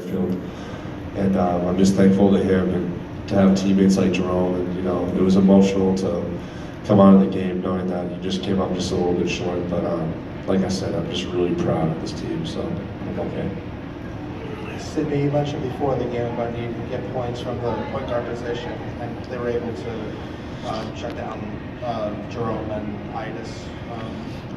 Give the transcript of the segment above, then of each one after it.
FAIRFIELD. And I'm just thankful to him and to have teammates like Jerome. And it was emotional to come out of the game knowing that you just came up just a little bit short. But like I said, I'm just really proud of this team, so I'm okay. Sydney, you mentioned before the game about needing to get points from the point guard position, and they were able to shut down Jerome and Idas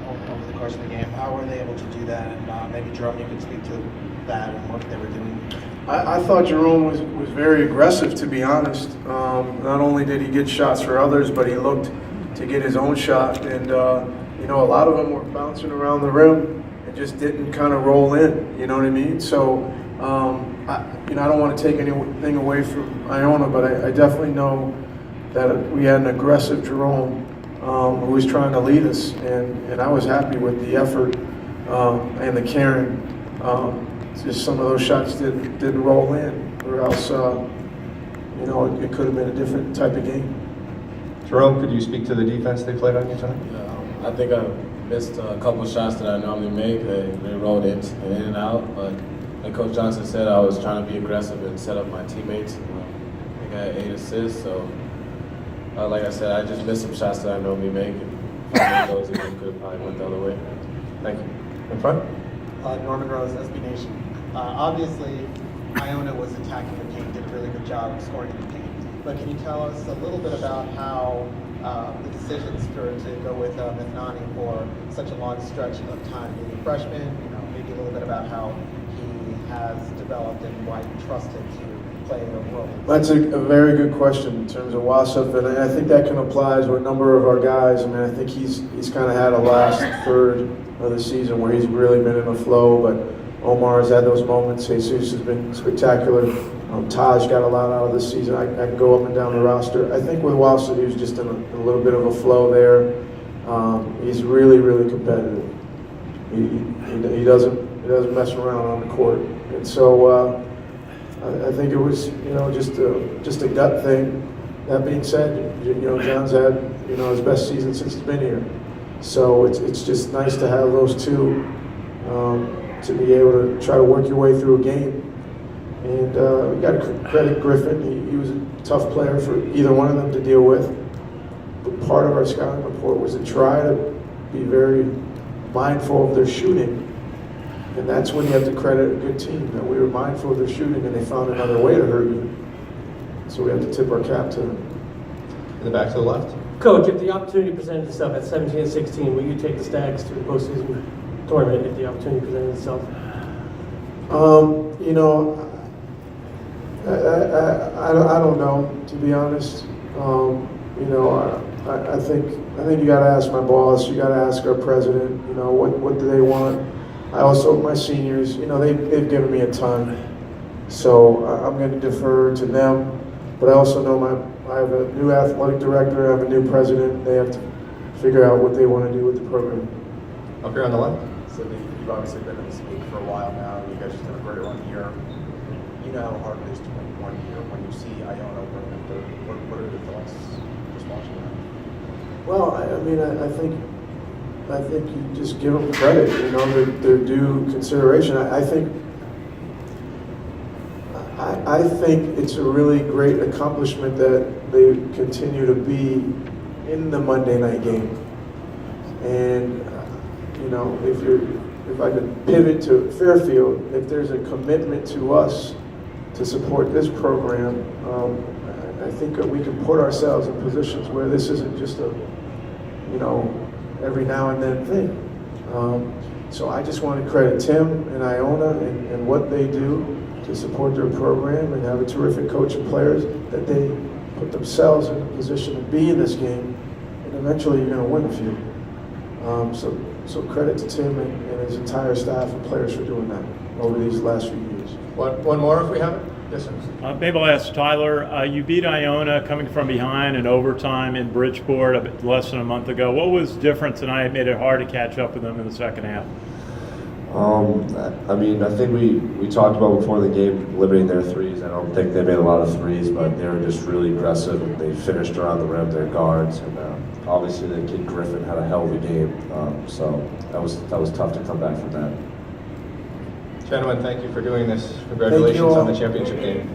over the course of the game. How were they able to do that? And maybe Jerome, you could speak to that and what they were doing. I thought Jerome was very aggressive, to be honest. Not only did he get shots for others, but he looked to get his own shot. And a lot of them were bouncing around the rim and just didn't kind of roll in. You know what I mean? So I don't want to take anything away from Iona, but I definitely know that we had an aggressive Jerome who was trying to lead us, and I was happy with the effort and the caring. Just some of those shots didn't roll in, or else it could have been a different type of game. Jerome, could you speak to the defense they played on you tonight? Yeah, I think I missed a couple shots that I normally make. They rolled in and out, but like Coach Johnson said, I was trying to be aggressive and set up my teammates. I think I had 8 assists, so like I said, I just missed some shots that I normally make, and if I made those, it could have probably went the other way. Thank you. In front? Norman Rose, SB Nation. Obviously, Iona was attacking the paint, did a really good job scoring in the paint. But can you tell us a little bit about how the decisions to go with Mithnani for such a long stretch of time, being a freshman, maybe a little bit about how he has developed and why you trust him to play a role? That's a very good question in terms of Wassup, and I think that can apply to a number of our guys. I mean, I think he's kind of had a last third of the season where he's really been in a flow, but Omar has had those moments. Jesus has been spectacular. Taj got a lot out of this season. I can go up and down the roster. I think with Wassup, he was just in a little bit of a flow there. He's really, really competitive. He doesn't mess around on the court, and so I think it was just a gut thing. That being said, John's had his best season since he's been here. So it's just nice to have those two to be able to try to work your way through a game. And we got to credit Griffin. He was a tough player for either one of them to deal with. But part of our scouting report was to try to be very mindful of their shooting. And that's when you have to credit a good team, that we were mindful of their shooting and they found another way to hurt you. So we have to tip our cap to them. In the back to the left? Coach, if the opportunity presented itself at 17 and 16, will you take the Stags to the postseason tournament if the opportunity presented itself? I don't know, to be honest. I think you got to ask my boss. You got to ask our president. What do they want? My seniors. They've given me a ton, so I'm going to defer to them. But I also know I have a new athletic director. I have a new president. They have to figure out what they want to do with the program. Up here on the left? Sydney, you've obviously been in this league for a while now. You guys just had a great run here. You know how hard it is to win one year. When you see Iona win the third, what are your thoughts just watching that? Well, I think you just give them credit. Their due consideration. I think it's a really great accomplishment that they continue to be in the Monday night game. And if I could pivot to Fairfield, if there's a commitment to us to support this program, I think that we can put ourselves in positions where this isn't just a every now and then thing. So I just want to credit Tim and Iona and what they do to support their program and have a terrific coach and players, that they put themselves in a position to be in this game, and eventually you're going to win a few. So credit to Tim and his entire staff and players for doing that over these last few years. One more if we have it? Yes, sir. Maybe I'll ask Tyler. You beat Iona coming from behind in overtime in Bridgeport a bit less than a month ago. What was different tonight made it hard to catch up with them in the second half? I think we talked about before the game limiting their threes. I don't think they made a lot of threes, but they were just really aggressive. And they finished around the rim, their guards, and obviously the kid Griffin had a hell of a game. So that was tough to come back from that. Gentlemen, thank you for doing this. Congratulations all. on the championship game.